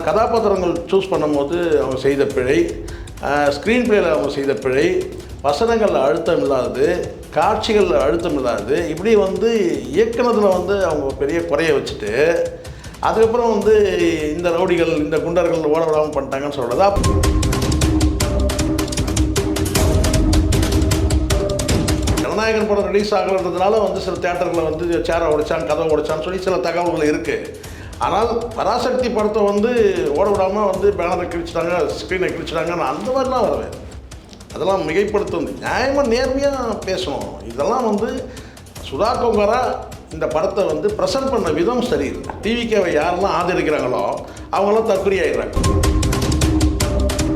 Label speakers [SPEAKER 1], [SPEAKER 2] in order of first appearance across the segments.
[SPEAKER 1] கதாபாத்திரங்கள் சூஸ் பண்ணும்போது அவங்க செய்த பிழை, ஸ்க்ரீன் பிளேயில் அவங்க செய்த பிழை, வசனங்களில் அழுத்தம் இல்லாதது, காட்சிகளில் அழுத்தம் இல்லாதது, இப்படி இயக்குனதில் அவங்க பெரிய குறைய வச்சுட்டு அதுக்கப்புறம் இந்த ரவுடிகள் இந்த குண்டர்கள் ஓட விடாமல் பண்ணிட்டாங்கன்னு சொல்கிறதா. ஜனநாயகன் படம் ரிலீஸ் ஆகிறதுனால சில தேட்டர்களில் சேரை உடைச்சான் கதவை உடைச்சான்னு சொல்லி சில தகவல்கள் இருக்குது. ஆனால் பராசக்தி படத்தை ஓட விடாமல் பேனரை கிழிச்சிட்டாங்க, ஸ்க்ரீனை கிழிச்சிட்டாங்கன்னு அந்த மாதிரிலாம் வரவே. அதெல்லாம் மிகைப்படுத்தும். நியாயமாக நேர்மையாக பேசணும். இதெல்லாம் சுதா கொங்கரா இந்த படத்தை ப்ரெசென்ட் பண்ண விதம் சரியில்லை. டிவிக்கேவை யாரெல்லாம் ஆதரிக்கிறாங்களோ அவங்களாம் தற்கொலை ஆகிடுறாங்க.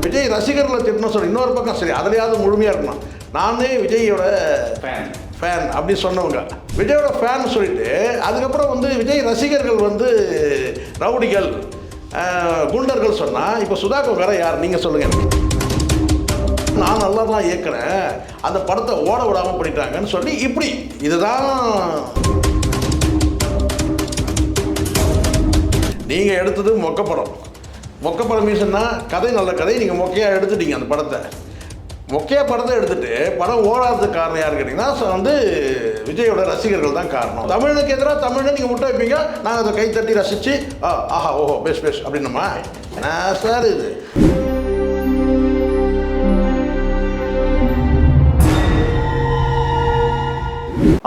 [SPEAKER 1] விஜய் ரசிகர்களை திட்டணும் சொல்லி இன்னொரு பக்கம் சரி அதுலையாவது முழுமையாக இருக்கணும். நானே விஜயோட ஃபேன் அப்படின்னு சொன்னவங்க விஜயோட ஃபேன் சொல்லிட்டு அதுக்கப்புறம் விஜய் ரசிகர்கள் ரவுடிகள் குண்டர்கள் சொன்னால் இப்போ சுதா கொங்கரா யார் நீங்கள் சொல்லுங்கள். நான் நல்லா தான் இயக்குறேன், அந்த படத்தை ஓட விடாமல் பண்ணிட்டாங்கன்னு சொல்லி இப்படி இதுதான் நீங்கள் எடுத்தது மொக்கப்படம் மீன்ஸ்னா கதை நல்ல கதை, நீங்கள் மொக்கையாக எடுத்துட்டீங்க. அந்த படத்தை மொக்கையாக படத்தை எடுத்துகிட்டு படம் ஓடாததுக்கு காரணம் யார் கேட்டிங்கன்னா விஜயோட ரசிகர்கள் தான் காரணம். தமிழுக்கு எதிராக தமிழ்னு நீங்கள் முட்டை வைப்பீங்க, நாங்கள் அதை கைத்தட்டி ரசித்து ஆஹா ஓஹோ பெஸ்ட் அப்படின்னம்மா என்ன சார் இது.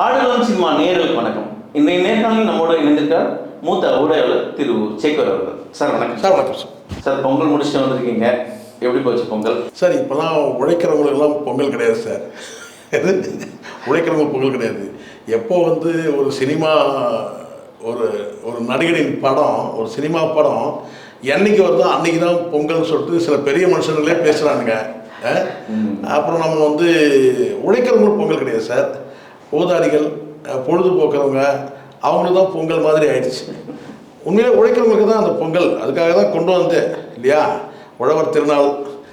[SPEAKER 2] ஆடுகளம் சினிமா நேயர்களுக்கு வணக்கம். இன்றைய நேர்காணலில் நம்மோட இணைந்திருக்கார் மூத்த ஊடகர் திரு சேகர் அவர்கள். சார் வணக்கம்.
[SPEAKER 1] சார் வணக்கம் சார்.
[SPEAKER 2] சார் பொங்கல் முடிச்சுட்டு வந்திருக்கீங்க, எப்படி போச்சு பொங்கல்?
[SPEAKER 1] சார் இப்போலாம் உழைக்கிறவங்களுக்கெல்லாம் பொங்கல் கிடையாது சார். உழைக்கிறவங்களுக்கு பொங்கல் கிடையாது. எப்போ ஒரு சினிமா ஒரு நடிகரின் படம் ஒரு சினிமா படம் என்னைக்கு வருதோ அன்றைக்கி தான் பொங்கல்னு சொல்லிட்டு சில பெரிய மனுஷங்களே பேசுகிறானுங்க. அப்புறம் நம்ம உழைக்கிறவங்களுக்கு பொங்கல் கிடையாது சார். ஊதாரிகள் பொழுதுபோக்குறவங்க அவங்களுக்கு தான் பொங்கல் மாதிரி ஆயிடுச்சு. உண்மையிலே உழைக்கிறவங்களுக்கு தான் அந்த பொங்கல், அதுக்காக தான் கொண்டு வந்தேன் இல்லையா. உழவர் திருநாள்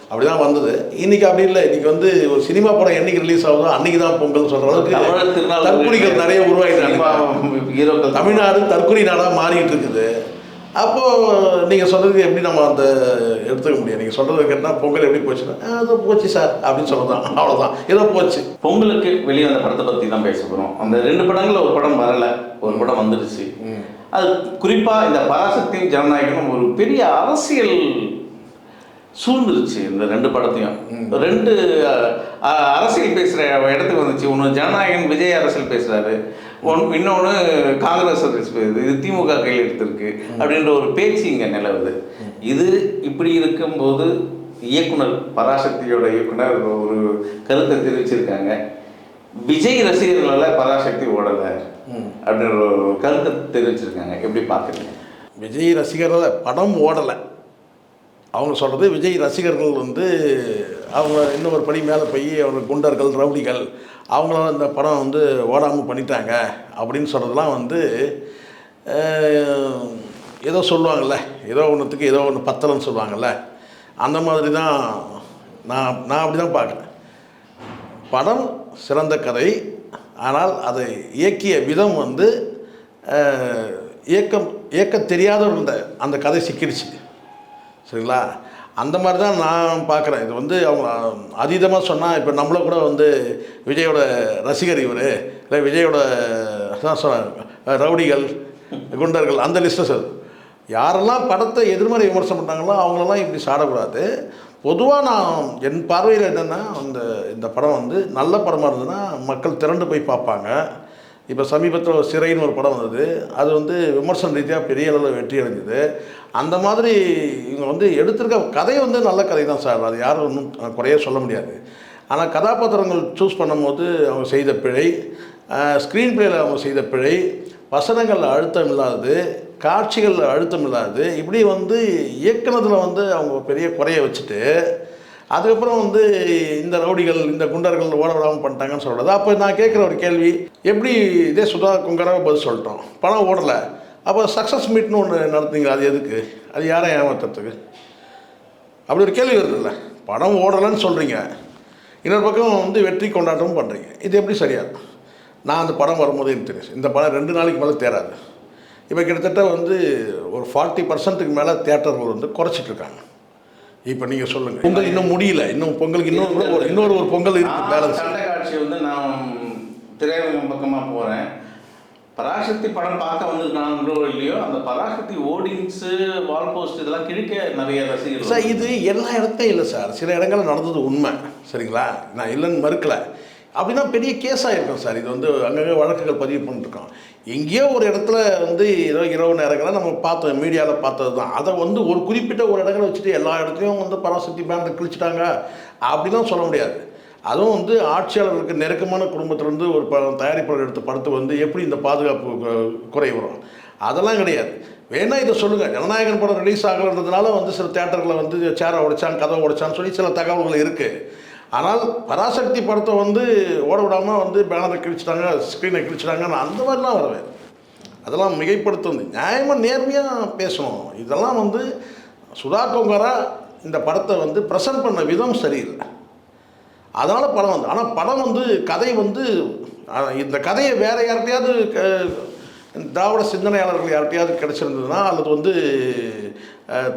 [SPEAKER 1] அப்படி தான் வந்தது. இன்றைக்கி அப்படி இல்லை. இன்றைக்கி ஒரு சினிமா படம் என்றைக்கு ரிலீஸ் ஆகுதோ அன்றைக்கி தான் பொங்கல் சொல்கிற அளவுக்கு தற்கொலைகள் நிறைய உருவாகிட்டாங்க. தமிழ்நாடு தற்கொலை நாடாக மாறிக்கிட்டு இருக்குது. அப்போது நீங்கள் சொல்கிறதுக்கு எப்படி நம்ம அந்த எடுத்துக்க முடியும்? நீங்கள் சொல்கிறது கேட்டால் பொங்கல் எப்படி போச்சுன்னா ஏதோ போச்சு சார் அப்படின்னு சொல்லதான், அவ்வளோதான், ஏதோ போச்சு.
[SPEAKER 2] பொங்கலுக்கு வெளியே அந்த படத்தை பற்றி தான் பேச போகிறோம். அந்த 2 படங்களில் ஒரு படம் வரலை, ஒரு படம் வந்துடுச்சு. அது குறிப்பாக இந்த பராசக்தியும் ஜனநாயகனும் ஒரு பெரிய அரசியல் சூழ்ந்துருச்சு. இந்த 2 படத்தையும் 2 அரசியல் பேசுகிற இடத்துக்கு வந்துச்சு. ஒன்று ஜனநாயகன் விஜய் அரசியல் பேசுகிறாரு, இன்னொன்று காங்கிரஸ் அரசு பேசுது, இது திமுக கையில் எடுத்திருக்கு அப்படின்ற ஒரு பேச்சு இங்கே நிலவுது. இது இப்படி இருக்கும்போது இயக்குனர் பராசக்தியோட இயக்குனர் ஒரு கருத்தை தெரிவிச்சிருக்காங்க. விஜய் ரசிகர்களால் பராசக்தி ஓடலை அப்படின்ற ஒரு கருத்தை தெரிவிச்சிருக்காங்க. எப்படி பார்க்குறீங்க?
[SPEAKER 1] விஜய் ரசிகர்களால் படம் ஓடலை அவங்க சொல்கிறது. விஜய் ரசிகர்கள் அவங்க இன்னும் ஒரு படி மேலே போய் அவங்க குண்டர்கள் ரவுடிகள் அவங்களால இந்த படம் ஓடாமல் பண்ணிட்டாங்க அப்படின்னு சொல்கிறதுலாம் ஏதோ சொல்லுவாங்கள்ல, ஏதோ ஒன்றுத்துக்கு ஏதோ ஒன்று பத்தலைன்னு சொல்லுவாங்கள்ல, அந்த மாதிரி தான் நான் அப்படி தான் பார்க்குறேன். படம் சிறந்த கதை, ஆனால் அதை இயக்கிய விதம் இயக்க தெரியாதவர்கள் அந்த கதை சிக்கிடுச்சு சரிங்களா. அந்த மாதிரி தான் நான் பார்க்குறேன். இது அவங்க அதீதமாக சொன்னால் இப்போ நம்மளை கூட விஜயோட ரசிகர் இவர் இல்லை விஜயோட ரவுடிகள் குண்டர்கள் அந்த லிஸ்ட்டு சார் யாரெல்லாம் படத்தை எதிர்மறை விமர்சனம் பண்ணாங்களோ அவங்களெல்லாம் இப்படி சாடக்கூடாது. பொதுவாக நான் என் பார்வையில் என்னென்னா இந்த படம் நல்ல படமாக இருந்ததுன்னா மக்கள் திரண்டு போய் பார்ப்பாங்க. இப்போ சமீபத்தில் சிறைன்னு ஒரு படம் வந்தது, அது விமர்சன ரீதியாக பெரிய அளவில் வெற்றி அடைஞ்சது. அந்த மாதிரி இவங்க எடுத்திருக்க கதை நல்ல கதை தான் சார், அது யாரும் ஒன்றும் குறைய சொல்ல முடியாது. ஆனால் கதாபாத்திரங்கள் சூஸ் பண்ணும்போது அவங்க செய்த பிழை, ஸ்க்ரீன் பிளேயில் அவங்க செய்த பிழை, வசனங்களில் அழுத்தம் இல்லாதது, காட்சிகளில் அழுத்தம் இல்லாதது, இப்படி இயக்குனதில் அவங்க பெரிய குறைய வச்சுட்டு அதுக்கப்புறம் இந்த ரவுடிகள் இந்த குண்டர்கள் ஓட விடாமல் பண்ணிட்டாங்கன்னு சொல்கிறது. அப்போ நான் கேட்குற ஒரு கேள்வி, எப்படி இதே சுதா கொங்கராவை பதில் சொல்லிட்டோம், படம் ஓடலை, அப்போ சக்ஸஸ் மீட்னு ஒன்று நடத்துங்க, அது எதுக்கு? அது யாரை ஏமாத்துறதுக்கு? அப்படி ஒரு கேள்வி வருதுல்ல. படம் ஓடலைன்னு சொல்கிறீங்க, இன்னொரு பக்கம் வெற்றி கொண்டாட்டமும் பண்ணுறீங்க, இது எப்படி சரியாக? நான் அந்த படம் வரும்போது எனக்கு தெரியும் இந்த படம் 2 நாளைக்கு மேலே தேராது. இப்போ கிட்டத்தட்ட வந்து ஒரு 40% மேலே தியேட்டர்கள் வந்து குறைச்சிட்ருக்காங்க. இப்போ நீங்கள் சொல்லுங்கள், பொங்கல் இன்னும் முடியல, இன்னும் பொங்கலுக்கு இன்னொரு ஒரு பொங்கல் இருக்குது பேலன்ஸ்.
[SPEAKER 2] சண்டை காட்சி வந்து நான் திரையரங்கம் பக்கமாக போகிறேன், பராசக்தி படம் பார்க்க வந்திருக்காங்களோ இல்லையோ, அந்த பராசக்தி ஓடிங்ஸு வால் போஸ்ட் இதெல்லாம் கிழிக்க நிறைய ரசிகர்கள்
[SPEAKER 1] சார். இது எல்லா இடத்தையும் இல்லை சார், சில இடங்களில் நடந்தது உண்மை, சரிங்களா, நான் இல்லைன்னு மறுக்கலை. அப்படின்னா பெரிய கேஸாக இருக்கும் சார். இது வந்து அங்கங்கே வழக்குகள் பதிவு பண்ணிட்டுருக்கோம். எங்கேயோ ஒரு இடத்துல வந்து ஏதோ இரவு நேரங்களில் நம்ம பார்த்தோம், மீடியாவில் பார்த்தது தான். அதை வந்து ஒரு குறிப்பிட்ட ஒரு இடங்களை வச்சுட்டு எல்லா இடத்துலையும் வந்து பராசக்தி பேண்டை கிழிச்சிட்டாங்க அப்படிலாம் சொல்ல முடியாது. அதுவும் வந்து ஆட்சியாளர்களுக்கு நெருக்கமான குடும்பத்திலேருந்து ஒரு தயாரிப்பாளர் எடுத்த படத்தை வந்து எப்படி இந்த பாதுகாப்பு குறை வரும்? அதெல்லாம் கிடையாது. வேணால் இதை சொல்லுங்கள், ஜனநாயகன் படம் ரிலீஸ் ஆகலைன்றதுனால வந்து சில தேட்டர்களில் வந்து சேரை உடைச்சான், கதவை உடைச்சான்னு சொல்லி சில தகவல்கள் இருக்குது. ஆனால் பராசக்தி படத்தை வந்து ஓட விடாமல் வந்து பேனரை கிழிச்சிட்டாங்க, ஸ்க்ரீனை கிழிச்சிட்டாங்கன்னு அந்த மாதிரிலாம் வரவே. அதெல்லாம் மிகைப்படுத்தும். நியாயமாக நேர்மையாக பேசணும். இதெல்லாம் வந்து சுதா கொங்கரா இந்த படத்தை வந்து ப்ரெசென்ட் பண்ண விதம் சரியில்லை, அதனால் படம் வந்து. ஆனால் படம் வந்து கதை வந்து இந்த கதையை வேறு யார்கிட்டையாவது திராவிட சிந்தனையாளர்கள் யார்கிட்டையாவது கிடச்சிருந்ததுன்னா, அல்லது வந்து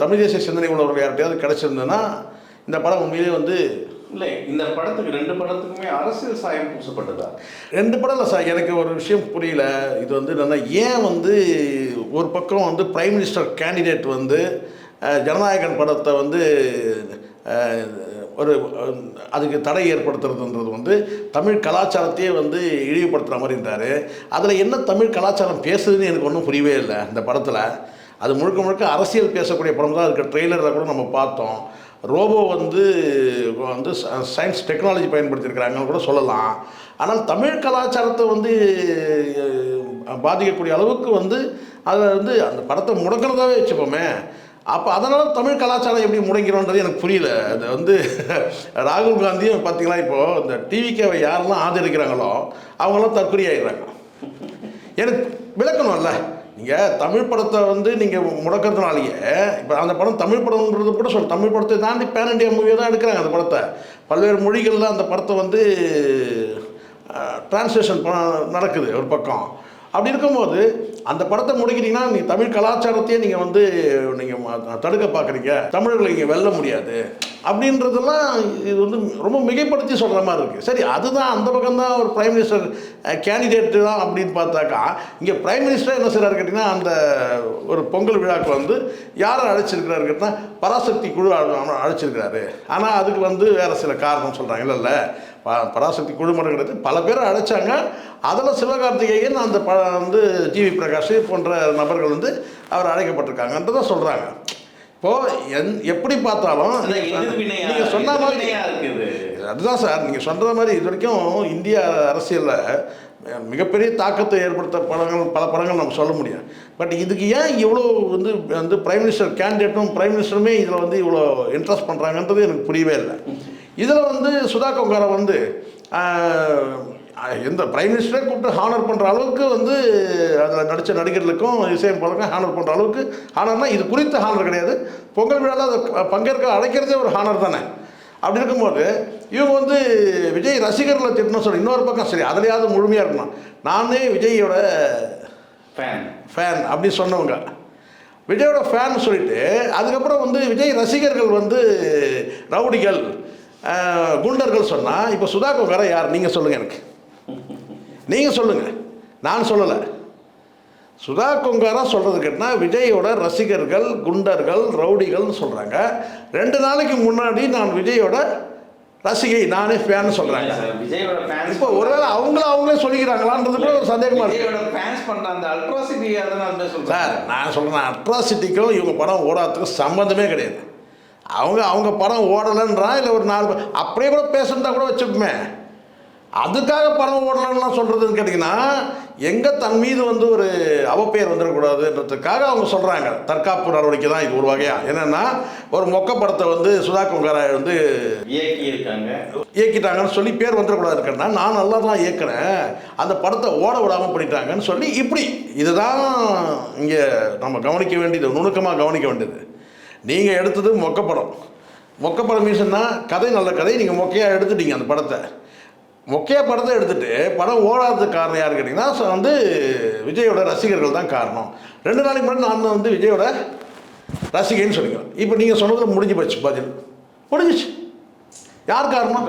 [SPEAKER 1] தமிழ் தேசிய சிந்தனை உள்ளவர்கள் யார்கிட்டையாவது கிடச்சிருந்ததுன்னா இந்த படம் உண்மையிலே வந்து
[SPEAKER 2] இல்லை. இந்த படத்துக்கு 2 படத்துக்குமே அரசியல் சாயம் பூசப்பட்டதா?
[SPEAKER 1] 2 படம் இல்லை சார். எனக்கு ஒரு விஷயம் புரியல. இது வந்து என்னென்னா, ஏன் வந்து ஒரு பக்கம் வந்து பிரைம் மினிஸ்டர் கேண்டிடேட் வந்து ஜனநாயகன் படத்தை வந்து ஒரு அதுக்கு தடை ஏற்படுத்துறதுன்றது வந்து தமிழ் கலாச்சாரத்தையே வந்து இழிவுபடுத்துகிற மாதிரி இருந்தார். அதில் என்ன தமிழ் கலாச்சாரம் பேசுதுன்னு எனக்கு ஒன்றும் புரியவே இல்லை இந்த படத்தில். அது முழுக்க முழுக்க அரசியல் பேசக்கூடிய படம் தான். அதுக்கு ட்ரெய்லரில் கூட நம்ம பார்த்தோம். ரோபோ வந்து சயின்ஸ் டெக்னாலஜி பயன்படுத்தியிருக்கிறாங்கன்னு கூட சொல்லலாம். ஆனால் தமிழ் கலாச்சாரத்தை வந்து பாதிக்கக்கூடிய அளவுக்கு வந்து அதை வந்து அந்த படத்தை முடக்கிறதாவே வச்சுப்போமே. அப்போ அதனால் தமிழ் கலாச்சாரம் எப்படி முடங்கிறோன்றது எனக்கு புரியல. அது வந்து ராகுல் காந்தியும் பார்த்திங்கன்னா, இப்போது இந்த டிவிகேவை யாரெல்லாம் ஆதரிக்கிறாங்களோ அவங்களாம் தற்கொலை ஆகிடுறாங்க. எனக்கு விளக்கணும்ல, நீங்கள் தமிழ் படத்தை வந்து நீங்கள் முடக்கிறதுனாலேயே, இப்போ அந்த படம் தமிழ் படம்ன்றது கூட தமிழ் படத்தை தாண்டி பேன் இண்டியா மூவியை தான் எடுக்கிறாங்க. அந்த படத்தை பல்வேறு மொழிகளில் அந்த படத்தை வந்து டிரான்ஸ்லேஷன் நடக்குது ஒரு பக்கம். அப்படி இருக்கும்போது அந்த படத்தை முடிக்கிறீங்கன்னா நீங்கள் தமிழ் கலாச்சாரத்தையே நீங்கள் வந்து நீங்கள் தடுக்க பார்க்குறீங்க, தமிழர்களை இங்கே வெல்ல முடியாது அப்படின்றதெல்லாம் இது வந்து ரொம்ப மிகைப்படுத்தி சொல்கிற மாதிரி இருக்குது. சரி, அதுதான் அந்த பக்கம்தான் ஒரு பிரைம் மினிஸ்டர் கேண்டிடேட்டு தான் அப்படின்னு பார்த்தாக்கா, இங்கே பிரைம் மினிஸ்டர் என்ன செய்கிறாரு கேட்டிங்கன்னா, அந்த ஒரு பொங்கல் விழாவுக்கு வந்து யாரை அழைச்சிருக்கிறாரு கேட்டால் பராசக்தி குழு அழைச்சிருக்கிறாரு. ஆனால் அதுக்கு வந்து வேறு சில காரணம் சொல்கிறாங்க. இல்லை பராசக்தி குழு மட்டும் கிடையாது, பல பேரை அழைச்சாங்க. அதில் சிவகார்த்திகேயன், அந்த வந்து ஜிவி பிரகாஷ் போன்ற நபர்கள் வந்து அவர் அழைக்கப்பட்டிருக்காங்கன்றதான் சொல்கிறாங்க. இப்போது எப்படி பார்த்தாலும் நீங்கள் சொன்ன மாதிரி அதுதான் சார், நீங்கள் சொல்கிற மாதிரி இது வரைக்கும் இந்திய அரசியலில் மிகப்பெரிய தாக்கத்தை ஏற்படுத்த பல படங்கள் நம்ம சொல்ல முடியும். பட் இதுக்கு ஏன் இவ்வளோ வந்து பிரைம் மினிஸ்டர் கேண்டிடேட்டும் பிரைம் மினிஸ்டருமே இதில் வந்து இவ்வளோ இன்ட்ரெஸ்ட் பண்ணுறாங்கன்றது எனக்கு புரியவே இல்லை. இதில் வந்து சுதா கொங்கரா வந்து எந்த பிரைம் மினிஸ்டரே கூப்பிட்டு ஹானர் பண்ணுற அளவுக்கு வந்து அதில் நடித்த நடிகர்களுக்கும் இசையமைப்பாளருக்கும் ஹானர் பண்ணுற அளவுக்கு ஹானர்னால் இது குறித்த ஹானர் கிடையாது. பொங்கல் விழாவில் அதை பங்கேற்க அழைக்கிறதே ஒரு ஹானர் தானே. அப்படி இருக்கும்போது இவங்க வந்து விஜய் ரசிகர்களை திட்டணும் சொல்லி இன்னொரு பக்கம் சரி அதுலையாவது முழுமையாக இருக்கணும். நானே விஜயோட ஃபேன் அப்படின்னு சொன்னவங்க, விஜயோட ஃபேன் சொல்லிட்டு அதுக்கப்புறம் வந்து விஜய் ரசிகர்கள் வந்து ரவுடிகள் குண்டர்கள் சொன்னால், இப்போ சுதா கொங்கரா யார் நீங்கள் சொல்லுங்கள், எனக்கு நீங்கள் சொல்லுங்கள், நான் சொல்லலை. சுதா கொங்கரா சொல்கிறது கேட்டால் விஜயோட ரசிகர்கள் குண்டர்கள் ரவுடிகள்னு சொல்கிறாங்க. 2 நாளைக்கு முன்னாடி நான் விஜயோட ரசிகை, நானே ஃபேன் சொல்கிறாங்க. இப்போ ஒருவேளை அவங்களே சொல்லிக்கிறாங்களான்றது கூட ஒரு சந்தேகமாக இருக்குது சார். நான் சொல்கிறேன், அட்ராசிட்டிக்கும் இவங்க படம் ஓடாததுக்கும் சம்மந்தமே கிடையாது. அவங்க படம் ஓடலைன்றான், இல்லை ஒரு 4 அப்படியே கூட பேசுகிறதா கூட வச்சுக்குமே. அதுக்காக படம் ஓடலான்லாம் சொல்கிறதுன்னு கேட்டிங்கன்னா, எங்கே தன் மீது வந்து ஒரு அவப்பெயர் வந்துடக்கூடாதுன்றதுக்காக அவங்க சொல்கிறாங்க. தற்காப்பு நடவடிக்கை தான் இது ஒரு வகையாக. என்னென்னா, ஒரு மொக்க படத்தை வந்து சுதா கொங்கரா வந்து இயக்கிட்டாங்கன்னு சொல்லி பேர் வந்துடக்கூடாது இருக்குன்னா, நான் நல்லா தான் இயக்குனேன், அந்த படத்தை ஓட விடாமல் பண்ணிட்டாங்கன்னு சொல்லி இப்படி. இதுதான் இங்கே நம்ம கவனிக்க வேண்டியது, நுணுக்கமாக கவனிக்க வேண்டியது. நீங்கள் எடுத்தது மொக்கப்படம். மொக்கப்படம் மீன்ஸ்னா கதை நல்ல கதை, நீங்கள் மொக்கையாக எடுத்துட்டீங்க அந்த படத்தை. மொக்கையா படத்தை எடுத்துட்டு படம் ஓடாததுக்கு காரணம் யாரு கேட்டிங்கன்னா வந்து விஜயோட ரசிகர்கள் தான் காரணம். 2 நாளைக்கு முன்னாடி நான் வந்து விஜயோட ரசிகன்னு சொல்லிக்கிறேன். இப்போ நீங்கள் சொன்னதில் முடிஞ்சு போச்சு, பதில் முடிஞ்சிச்சு. யார் காரணம்?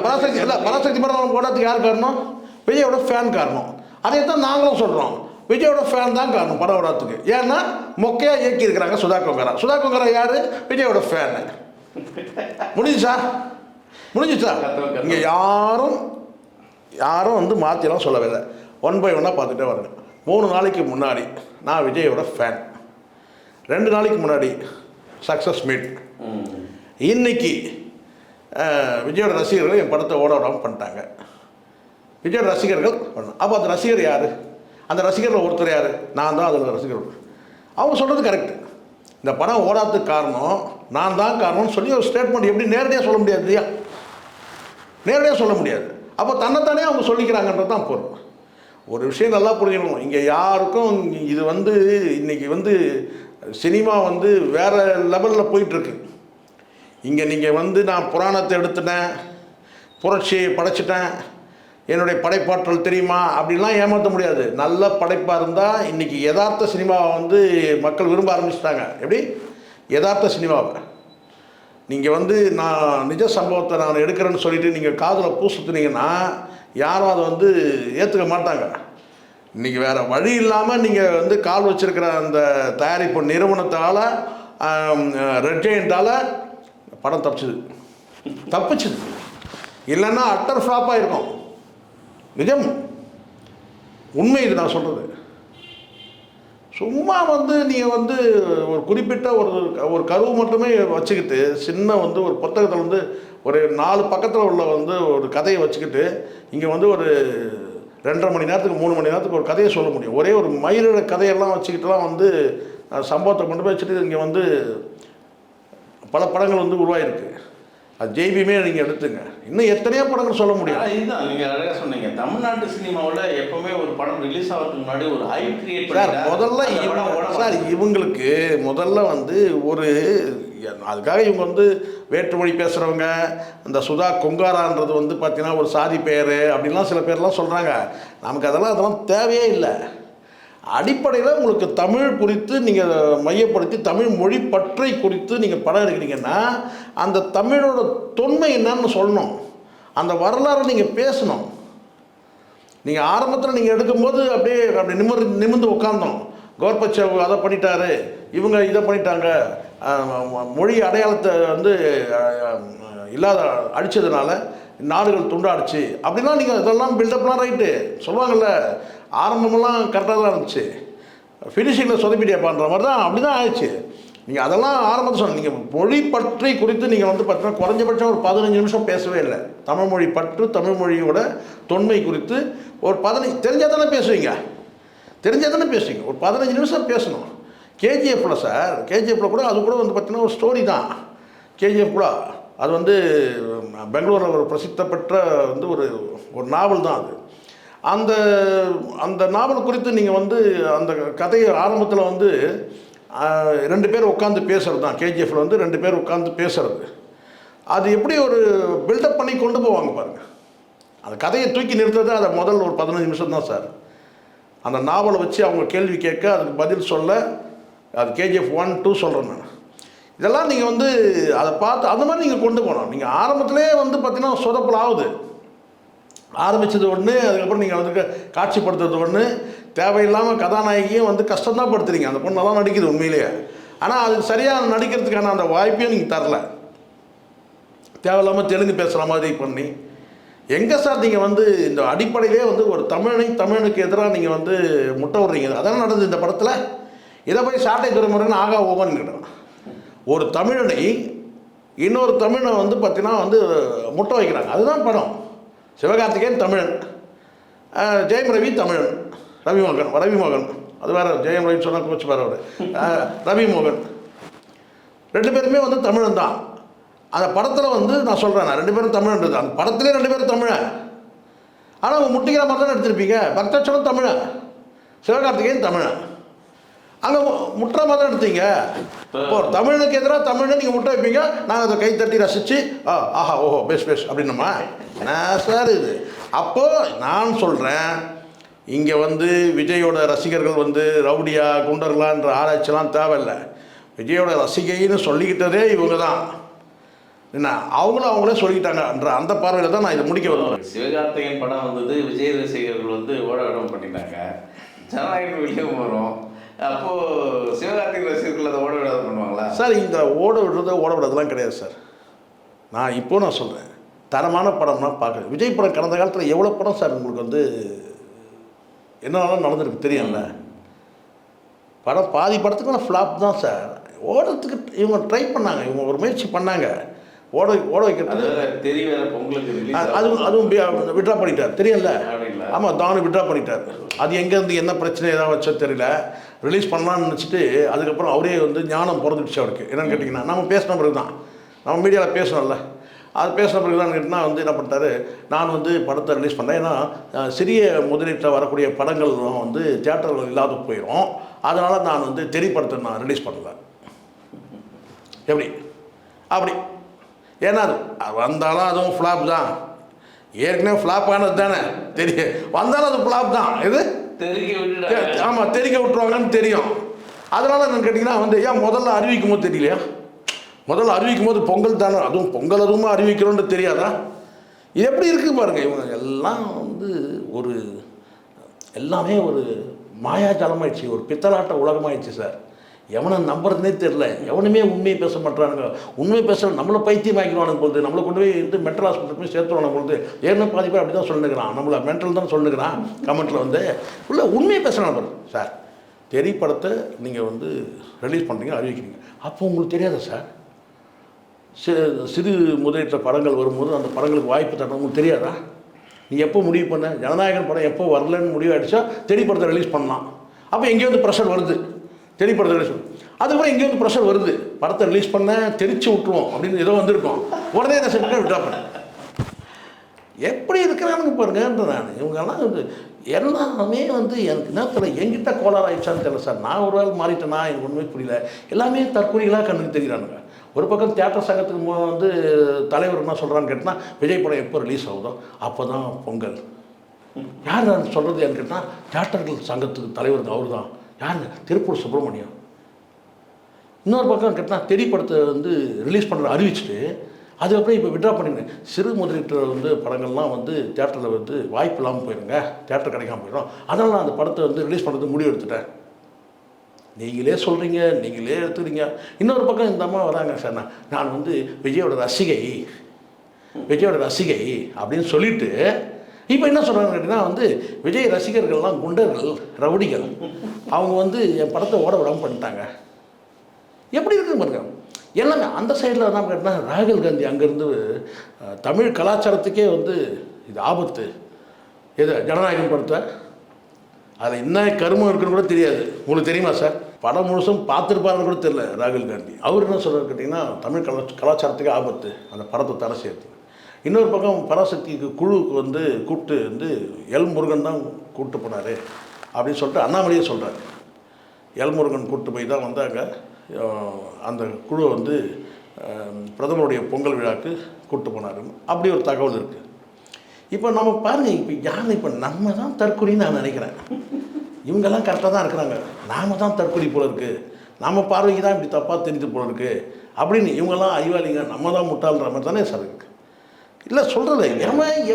[SPEAKER 1] பராசக்தி இல்லை, பராசக்தி படம் ஓடாததுக்கு யார் காரணம்? விஜயோட ஃபேன் காரணம். அதே தான் நாங்களும் சொல்கிறோம், விஜயோட ஃபேன் தான் காரணம் படம் ஓடாததுக்கு. ஏன்னா மொக்கையாக இயக்கி இருக்கிறாங்க சுதா கொங்கரா. சுதா கொங்கரா யார்? விஜயோட ஃபேனு. முடிஞ்சுச்சா? முடிஞ்சிச்சா? இங்கே யாரும் வந்து மாற்றிலாம் சொல்லவே இல்லை. 1 by 1 பார்த்துட்டே வரேங்க. 3 நாளைக்கு முன்னாடி நான் விஜயோட ஃபேன், 2 நாளைக்கு முன்னாடி சக்ஸஸ் மீட், இன்னைக்கு விஜயோட ரசிகர்கள் என் படத்தை ஓட விடாமல் பண்ணிட்டாங்க. விஜயோட ரசிகர்கள் பண்ண, அப்போ அந்த ரசிகர் யார்? அந்த ரசிகரில் ஒருத்தர் யார்? நான் தான் அதில் ரசிகர். அவங்க சொல்கிறது கரெக்டு. இந்த படம் ஓடாததுக்கு காரணம் நான் தான் காரணம்னு சொல்லி ஒரு ஸ்டேட்மெண்ட் எப்படி நேரடியாக சொல்ல முடியாது இல்லையா? நேரடியாக சொல்ல முடியாது. அப்போ தன்னைத்தானே அவங்க சொல்லிக்கிறாங்கன்றது தான் பொருள். ஒரு விஷயம் நல்லா புரிஞ்சுக்கணும், இங்கே யாருக்கும் இது வந்து இன்றைக்கி வந்து சினிமா வந்து வேறு லெவலில் போயிட்டுருக்கு. இங்கே நீங்கள் வந்து நான் புராணத்தை எடுத்துட்டேன், புரட்சியை படைச்சிட்டேன், என்னுடைய படைப்பாற்றல் தெரியுமா அப்படின்லாம் ஏமாற்ற முடியாது. நல்ல படைப்பாக இருந்தால் இன்றைக்கி யதார்த்த சினிமாவை வந்து மக்கள் விரும்ப ஆரம்பிச்சிட்டாங்க. எப்படி? யதார்த்த சினிமாவை நீங்கள் வந்து நான் நிஜ சம்பவத்தை நான் எடுக்கிறேன்னு சொல்லிவிட்டு நீங்கள் காதில் பூ சுற்றுனீங்கன்னா யாரும் அதை வந்து ஏற்றுக்க மாட்டாங்க. இன்றைக்கி வேறு வழி இல்லாமல் நீங்கள் வந்து கால் வச்சுருக்கிற அந்த தயாரிப்பு நிறுவனத்தால் ரெட் ஜெயண்டால் படம் தப்பிச்சுது. இல்லைன்னா அட்டர் ஃப்ளாப்பாக இருக்கும். நிஜம், உண்மை இது நான் சொல்கிறது. சும்மா வந்து நீங்கள் வந்து ஒரு குறிப்பிட்ட ஒரு கருவு மட்டுமே வச்சுக்கிட்டு சின்ன வந்து ஒரு புத்தகத்தில் வந்து ஒரு 4 பக்கத்தில் உள்ள வந்து ஒரு கதையை வச்சுக்கிட்டு இங்கே வந்து ஒரு 2.5 மணி நேரத்துக்கு 3 மணி நேரத்துக்கு ஒரு கதையை சொல்ல முடியும். ஒரே ஒரு மயிலோட கதையெல்லாம் வச்சுக்கிட்டுலாம் வந்து சம்பவத்தை கொண்டு போய் வச்சுட்டு இங்கே வந்து பல படங்கள் வந்து உருவாயிருக்கு. அது ஜெய்பியுமே நீங்கள் எடுத்துங்க, இன்னும் எத்தனையோ படங்கள் சொல்ல முடியும்.
[SPEAKER 2] இதுதான் நீங்கள் அழகாக சொன்னீங்க. தமிழ்நாட்டு சினிமாவில் எப்போவுமே ஒரு படம் ரிலீஸ் ஆகிறதுக்கு முன்னாடி ஒரு ஹைப் கிரியேட்
[SPEAKER 1] சார். முதல்ல சார் இவங்களுக்கு முதல்ல வந்து ஒரு அதுக்காக இவங்க வந்து வேற்றுமொழி பேசுகிறவங்க, இந்த சுதா கொங்காரான்றது வந்து பார்த்தீங்கன்னா ஒரு சாதி பேர் அப்படின்லாம் சில பேர்லாம் சொல்கிறாங்க. நமக்கு அதெல்லாம் தேவையே இல்லை. அடிப்படையில் உங்களுக்கு தமிழ் குறித்து நீங்கள் மையப்படுத்தி தமிழ் மொழி பற்றை குறித்து நீங்கள் படம் எடுக்கிறீங்கன்னா அந்த தமிழோட தொன்மை என்னன்னு சொல்லணும், அந்த வரலாறு நீங்கள் பேசணும். நீங்கள் ஆரம்பத்தில் நீங்கள் எடுக்கும்போது அப்படி நிமிர்ந்து உட்காந்தோம். கோர்பச்சேவ் அதை பண்ணிட்டாரு, இவங்க இதை பண்ணிட்டாங்க, மொழி அடையாளத்தை வந்து இல்லாத அடித்ததுனால நாடுகள் துண்டாடுச்சு அப்படிலாம் நீங்கள் இதெல்லாம் பில்டப்லாம் ரைட்டு சொல்லுவாங்கள்ல. ஆரம்பமெல்லாம் கரெக்டாக தான் இருந்துச்சு, ஃபினிஷிங்கில் சொதப்பிட்டியாப்பான்ற மாதிரி தான் அப்படி தான் ஆயிடுச்சு. நீங்கள் அதெல்லாம் ஆரம்பத்தில் சொன்ன நீங்கள் மொழி பற்றி குறித்து நீங்கள் வந்து பார்த்தீங்கன்னா குறைஞ்சபட்சம் ஒரு 15 நிமிஷம் பேசவே இல்லை. தமிழ் மொழி பற்று, தமிழ் மொழியோட தொன்மை குறித்து ஒரு 15 தெரிஞ்சால் தானே பேசுவீங்க, ஒரு 15 நிமிஷம் பேசணும். கேஜிஎஃப்பில் சார், கேஜிஎஃப்பில் கூட அது கூட வந்து பார்த்தீங்கன்னா ஒரு ஸ்டோரி தான். கேஜிஎஃப் கூட அது வந்து பெங்களூரில் ஒரு பிரசித்த பெற்ற வந்து ஒரு நாவல் தான் அது. அந்த நாவல் குறித்து நீங்கள் வந்து அந்த கதையை ஆரம்பத்தில் வந்து 2 பேர் உட்காந்து பேசுகிறது தான். கேஜிஎஃப்பில் வந்து 2 பேர் உட்காந்து பேசுகிறது, அது எப்படி ஒரு பில்டப் பண்ணி கொண்டு போவாங்க பாருங்கள். அந்த கதையை தூக்கி நிறுத்துறது அதை முதல் ஒரு 15 நிமிஷம் தான் சார். அந்த நாவலை வச்சு அவங்க கேள்வி கேட்க அதுக்கு பதில் சொல்ல, அது கேஜிஎஃப் 1, 2 சொல்கிறேன் நான். இதெல்லாம் நீங்கள் வந்து அதை பார்த்து அந்த மாதிரி நீங்கள் கொண்டு போகணும். நீங்கள் ஆரம்பத்திலே வந்து பார்த்தீங்கன்னா சொதப்பல் ஆகுது. ஆரம்பித்தது ஒன்று, அதுக்கப்புறம் நீங்கள் வந்து காட்சிப்படுத்துறது ஒன்று, தேவையில்லாமல் கதாநாயகியும் வந்து கஷ்டம்தான் படுத்துறீங்க. அந்த பொண்ணு நல்லா நடிக்குது உண்மையிலேயே, ஆனால் அது சரியாக நடிக்கிறதுக்கான அந்த வாய்ப்பையும் நீங்கள் தரல. தேவையில்லாமல் தெலுங்கு பேசுகிற மாதிரி பண்ணி எங்கே சார் நீங்கள் வந்து இந்த அடிப்படையிலே வந்து ஒரு தமிழனுக்கு எதிராக நீங்கள் வந்து முட்டை விடுறீங்க. அதான் நடந்தது இந்த படத்தில். இதை போய் சாட்டை துறைமுறைன்னு ஆகா ஓகன்னு கேட்டோம். ஒரு தமிழனை இன்னொரு தமிழனை வந்து பார்த்தீங்கன்னா வந்து முட்டை வைக்கிறாங்க. அதுதான் படம். சிவகார்த்திகேயன் தமிழன், ஜெயம் ரவி தமிழன், ரவிமோகன் அது வேறு. ஜெயம் ரவி சொன்னால் கோச்சு வேறு அவர், ரவிமோகன் 2 பேருமே வந்து தமிழன் தான். அந்த படத்தில் வந்து நான் சொல்கிறேன், நான் 2 பேரும் தமிழன்றது. அந்த படத்துலேயே 2 பேரும் தமிழன், ஆனால் அவங்க முட்டிக்கிற மாதிரி தானே எடுத்திருப்பீங்க. பக்தச்சலம் தமிழன், சிவகார்த்திகேயன் தமிழன். அங்கே முட்டுற மாதிரி தான் எடுத்தீங்க. இப்போ தமிழுக்கு எதிராக தமிழ்னு நீங்கள் முட்டை வைப்பீங்க, நாங்கள் அதை கைத்தட்டி ரசித்து ஆஹா ஓஹோ பெஸ்ட் பெஸ்ட் அப்படின்னம்மா. என்ன சார் இது? அப்போது நான் சொல்கிறேன், இங்கே வந்து விஜயோட ரசிகர்கள் வந்து ரவுடியா குண்டர்களான்ற ஆராய்ச்சிலாம் தேவையில்லை. விஜயோட ரசிகைன்னு சொல்லிக்கிட்டதே இவங்க தான். என்ன அவங்களே சொல்லிக்கிட்டாங்கன்ற அந்த பார்வையில் தான் நான் இதை முடிக்க வருவேன்.
[SPEAKER 2] சிவகார்த்திகேயன் படம் வந்தது, விஜய் ரசிகர்கள் வந்து ஓட விட பண்ணிட்டாங்க. ஜனநாயகம் வெளியும் வரும், அப்போது சிவகார்த்திகேயன் ரசிகர்கள் அதை ஓட விடாத பண்ணுவாங்களா
[SPEAKER 1] சார்? இந்த ஓட விடுறதுலாம் கிடையாது சார். நான் சொல்கிறேன், தரமான படம்னா பார்க்குறேன். விஜய் படம் கடந்த காலத்தில் எவ்வளோ படம் சார் உங்களுக்கு வந்து என்னெல்லாம் நடந்திருக்கு தெரியும்ல. படம் பாதி படத்துக்கு ஃப்ளாப் தான் சார். ஓடுறதுக்கு இவங்க ட்ரை பண்ணாங்க, இவங்க ஒரு முயற்சி பண்ணாங்க ஓட வைக்கிறது. அதுவும் விட்ரா பண்ணிட்டார் தெரியல. ஆமாம், தானு விட்ரா பண்ணிட்டார். அது எங்கேருந்து என்ன பிரச்சனை ஏதாவது வச்சோ தெரியல. ரிலீஸ் பண்ணலான்னு நினச்சிட்டு அதுக்கப்புறம் அவரே வந்து ஞானம் பிறந்துடுச்சு அவருக்கு. என்னென்னு கேட்டிங்கன்னா, நம்ம பேசின பிறகு தான், நம்ம மீடியாவில் பேசணும்ல, அது பேசின பிறகு தான் கேட்டால் வந்து என்ன பண்ணிட்டாரு, நான் வந்து படத்தை ரிலீஸ் பண்ணேன். ஏன்னா சிறிய முதலீட்டில் வரக்கூடிய படங்கள்லாம் வந்து தியேட்டர்கள் இல்லாத போயிடும், அதனால் நான் வந்து படத்தை நான் ரிலீஸ் பண்ணல. எப்படி அப்படி? ஏன்னா அது வந்தாலும் அதுவும் ஃப்ளாப் தான். ஏற்கனவே ஃப்ளாப் ஆனது தானே தெரியும், வந்தாலும் அது ஃப்ளாப் தான். இது ஆமாம், தெரிக்க விட்டுருவாங்கன்னு தெரியும். அதனால் என்னன்னு கேட்டிங்கன்னா வந்து ஏன் முதல்ல அறிவிக்கும் போது தெரியலையா? முதல்ல அறிவிக்கும் போது பொங்கல் தானே, அதுவும் அறிவிக்கிறோன்னு தெரியாதா? இது எப்படி இருக்குது பாருங்கள். இவங்க எல்லாம் வந்து எல்லாமே ஒரு மாயாஜாலமாயிடுச்சு, ஒரு பித்தலாட்ட உலகமாயிடுச்சு சார். எவனை நம்புறதுனே தெரில, எவனுமே உண்மையை பேச மாட்டானுங்க. உண்மையை பேச நம்மளை பைத்தியம் ஆக்கிடுவானுங்க பொழுது, நம்மளை கொண்டு போய் வந்து மென்டல் ஹாஸ்பிட்டல் போய் சேர்த்துவானுங்க பொழுது. ஏன்னா பாதி பேர் அப்படி தான் சொல்லுங்கிறான், நம்மளை மென்டல் தான் சொல்லுங்கிறான் கமெண்ட்டில் வந்து. இல்லை உண்மையை பேசுகிறான் பாரு சார். படத்தை நீங்கள் வந்து ரிலீஸ் பண்ணுறீங்க, அறிவிக்கிறீங்க, அப்போ உங்களுக்கு தெரியாதா சார்? சிறு முதலீட்டு படங்கள் வரும்போது அந்த படங்களுக்கு வாய்ப்பு தரணும் உங்களுக்கு தெரியாதா? நீ எப்போ முடிவு பண்ண ஜனநாயகன் படம் எப்போ வரலன்னு முடிவு ஆகிடுச்சா படத்தை ரிலீஸ் பண்ணலாம். அப்போ எங்கேயோ வந்து ப்ரெஷர் வருது, படத்தை ரிலீஸ் பண்ண. அதுக்கப்புறம் எங்கேயோ வந்து ப்ரெஷர் வருது, படத்தை ரிலீஸ் பண்ண தெரிச்சு விட்டுருவோம் அப்படின்னு ஏதோ வந்திருக்கோம். உடனே என்ன செஞ்சு விட்ரா பண்ண. எப்படி இருக்கிறானுங்க பாருங்கன்ற நான். இவங்கெல்லாம் வந்து எல்லாமே வந்து எனக்கு என்ன தெரியல, என்கிட்ட கோளாறு ஆயிடுச்சான்னு தெரியல சார். நான் ஒரு வேளை மாறிட்டேன்னா எனக்கு ஒன்றுமே புரியல. எல்லாமே தற்கொலைகளாக கண்ணுக்கு தெரிகிறானுங்க. ஒரு பக்கம் தியேட்டர் சங்கத்துக்கு வந்து தலைவர் என்ன சொல்கிறான்னு கேட்டால், விஜய் படம் எப்போ ரிலீஸ் ஆகுதோ அப்போ தான் பொங்கல். யார் நான் சொல்கிறது ஏன்னு கேட்டால், தியேட்டர்கள் சங்கத்துக்கு தலைவருக்கு அவர் தான். யாருங்க? திருப்பூர் சுப்பிரமணியம். இன்னொரு பக்கம் கேட்டால் படத்தை வந்து ரிலீஸ் பண்ணுற அறிவிச்சுட்டு அதுக்கப்புறம் இப்போ விட்ரா பண்ணிடுங்க. சிறு முதலீட்டு வந்து படங்கள்லாம் வந்து தியேட்டரில் வந்து வாய்ப்பு இல்லாமல் போயிடுங்க, தியேட்டர் கிடைக்காம போயிடும், அதனால் நான் அந்த படத்தை வந்து ரிலீஸ் பண்ணுறது முடிவு எடுத்துட்டேன். நீங்களே சொல்கிறீங்க, நீங்களே எடுத்துக்கிறீங்க. இன்னொரு பக்கம் இந்த அம்மா வராங்க சார், நான் வந்து விஜயோட ரசிகை அப்படின்னு சொல்லிட்டு இப்போ என்ன சொல்கிறாங்கன்னு கேட்டிங்கன்னா வந்து விஜய் ரசிகர்கள்லாம் குண்டர்கள், ரவுடிகள், அவங்க வந்து என் படத்தை ஓட விடாமல் பண்ணிட்டாங்க. எப்படி இருக்குது பாருங்க. எல்லாமே அந்த சைடில் என்ன கேட்டால், ராகுல் காந்தி அங்கேருந்து தமிழ் கலாச்சாரத்துக்கே வந்து இது ஆபத்து. எது ஜனநாயகம் படத்தை அதில் என்ன கருமம் இருக்குன்னு கூட தெரியாது. உங்களுக்கு தெரியுமா சார்? படம் முழுசும் பார்த்துருப்பாருன்னு கூட தெரியல ராகுல் காந்தி. அவர் என்ன சொல்கிறார் கேட்டிங்கன்னா, தமிழ் கலாச்சாரத்துக்கே ஆபத்து அந்த படத்தை தடை செய்யறது. இன்னொரு பக்கம் பராசக்திக்கு குழுவுக்கு வந்து கூப்பிட்டு வந்து முருகன் தான் கூப்பிட்டு போனார் அப்படின்னு சொல்லிட்டு அண்ணாமலையே சொல்கிறார். முருகன் கூப்பிட்டு போய் தான் வந்தாங்க. அந்த குழுவை வந்து பிரதமருடைய பொங்கல் விழாவுக்கு கூப்பிட்டு போனார். அப்படி ஒரு தகவல் இருக்குது. இப்போ நம்ம பாருங்கள், இப்போ நம்ம தான் தற்கொலைன்னு நான் நினைக்கிறேன். இவங்கெல்லாம் கரெக்டாக தான் இருக்கிறாங்க, நாம் தான் தற்கொலை போல இருக்குது, நம்ம பார்வைக்கு தான் இப்படி தப்பாக தெரிஞ்சு போல இருக்குது அப்படின்னு இவங்கெல்லாம் அறிவாளிங்க, நம்ம தான் முட்டாள்ன்ற மாதிரி தானே சார் இருக்குது. இல்லை சொல்கிறது எவன்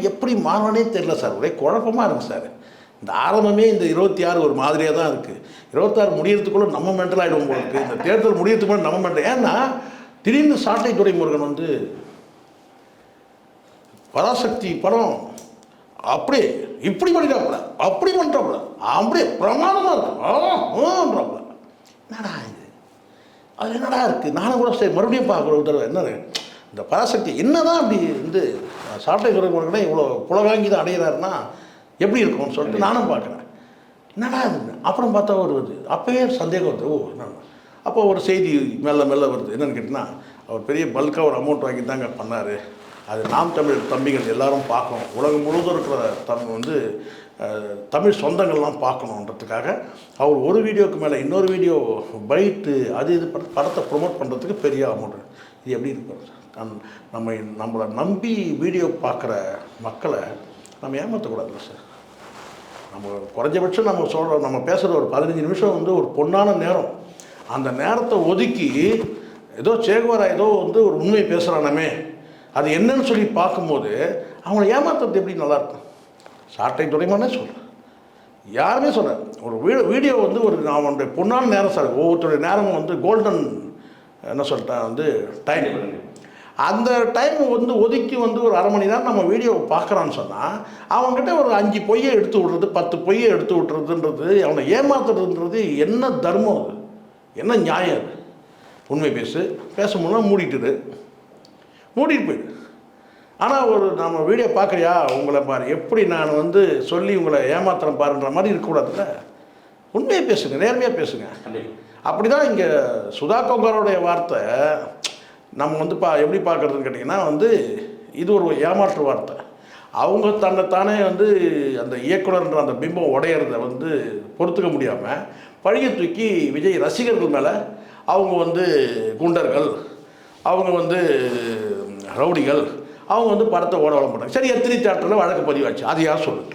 [SPEAKER 1] எப்படி மாறனே தெரியல சார். ஒரே குழப்பமாக இருக்குது சார். இந்த ஆரம்பமே இந்த 26 ஒரு மாதிரியாக தான் இருக்குது. 26 முடியறதுக்குள்ளே நம்ம மென்டல் ஆகிடுவோம் போல இருக்குது. இந்த தேர்தல் முடியறதுக்குள்ள நம்ம மென்டல். ஏன்னா திடீர்னு சாட்டை துரைமுருகன் வந்து பராசக்தி படம் அப்படியே இப்படி பண்ணிட்டாப்புல, அப்படி பண்ணிட்டாப்புல, அப்படியே பிரமாதமாக இருக்கும்ன்றாப்புல. என்னடா இது, அது என்னடா இருக்குது? நானும் கூட சரி மறுபடியும் பார்க்குற ஒரு தடவை. என்ன இந்த பராசக்தி என்ன தான் அப்படி வந்து சாட்டை துறைமுருகனே இவ்வளோ புலகாங்கி தான் அடைகிறாருன்னா எப்படி இருக்கும்னு சொல்லிட்டு நானும் பார்க்குறேன். என்னடா இது? அப்புறம் பார்த்தா வருது, அப்போவே சந்தேகம் வருது. ஓ என்ன, அப்போ ஒரு செய்தி மெல்ல வருது. என்னென்னு கேட்டிங்கன்னா, அவர் பெரிய பல்காக ஒரு அமௌண்ட் வாங்கி தாங்க பண்ணார். அது நாம் தமிழ் தம்பிகள் எல்லாரும் பார்க்கணும், உலகம் முழுவதும் இருக்கிற வந்து தமிழ் சொந்தங்கள்லாம் பார்க்கணுன்றதுக்காக அவர் ஒரு வீடியோவுக்கு மேலே இன்னொரு வீடியோ பைட்டு அது இது படத்தை ப்ரொமோட் பண்ணுறதுக்கு பெரிய அமௌண்ட். இது எப்படி இருக்கும்? நம்மளை நம்பி வீடியோ பார்க்குற மக்களை நம்ம ஏமாற்றக்கூடாதுல்ல சார். நம்ம குறைஞ்சபட்சம் நம்ம பேசுகிற ஒரு 15 நிமிஷம் வந்து ஒரு பொன்னான நேரம். அந்த நேரத்தை ஒதுக்கி ஏதோ சேகுவாரா ஏதோ வந்து ஒரு உண்மை பேசுகிறானமே அது என்னன்னு சொல்லி பார்க்கும்போது அவங்கள ஏமாத்துறது எப்படி நல்லாயிருக்கும்? சாட்டை துறைமானே சொல்கிறேன், யாருமே சொல்கிறேன். ஒரு வீடியோ வந்து ஒரு அவனுடைய பொன்னான நேரம் சார். ஒவ்வொருத்தருடைய நேரமும் வந்து கோல்டன் என்ன சொல்லிட்டேன் வந்து டைம். அந்த டைம் வந்து ஒதுக்கி வந்து ஒரு அரை மணி நேரம் நம்ம வீடியோ பார்க்குறான்னு சொன்னால் அவங்ககிட்ட ஒரு 5 பொய்யை எடுத்து விட்றது 10 பொய்யை எடுத்து விட்றதுன்றது அவனை ஏமாத்துறதுன்றது என்ன தர்மம்? அது என்ன நியாயம்? அது உண்மை பேச முடியல மூடிட்டு போயிடு. ஆனால் ஒரு நம்ம வீடியோ பார்க்குறியா உங்களை பாரு எப்படி நான் வந்து சொல்லி உங்களை ஏமாத்துறேன் பாருன்ற மாதிரி இருக்கக்கூடாதுல்ல. உண்மையை பேசுங்க, நேர்மையாக பேசுங்க. அப்படி தான் இங்கே சுதா கொங்கரோடைய வார்த்தை நம்ம வந்து எப்படி பார்க்குறதுன்னு கேட்டிங்கன்னா வந்து இது ஒரு ஏமாற்று வார்த்தை. அவங்க தன்னைத்தானே வந்து அந்த இயக்குனர்ன்ற அந்த பிம்பம் உடையிறத வந்து பொறுத்துக்க முடியாமல் பழிய தூக்கி விஜய் ரசிகர்கள் மேலே அவங்க வந்து குண்டர்கள், அவங்க வந்து ரவுடிகள், அவங்க வந்து படத்தை ஓட விட மாட்டாங்க. சரி, எத்தனை தேட்டரில் வழக்கு பதிவாச்சு? அது யார் சொல்லுங்க?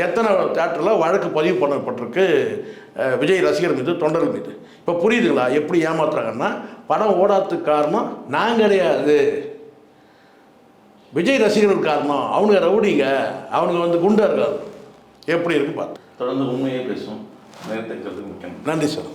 [SPEAKER 1] எத்தனை தேட்டரில் வழக்கு பதிவு பண்ணப்பட்டிருக்கு விஜய் ரசிகர் மீது, தொண்டர்கள் மீது? இப்போ புரியுதுங்களா எப்படி ஏமாத்துறாங்கன்னா? படம் ஓடாததுக்கு காரணம் நான் கிடையாது, விஜய் ரசிகர்கள் காரணம். அவனுங்க ரவுடிங்க, அவனுங்க வந்து குண்டர்கள். எப்படி இருக்கு பார்த்து
[SPEAKER 2] தொடர்ந்து உண்மையே பேசும். நேரத்துக்கு மிக்க
[SPEAKER 1] நன்றி சார்.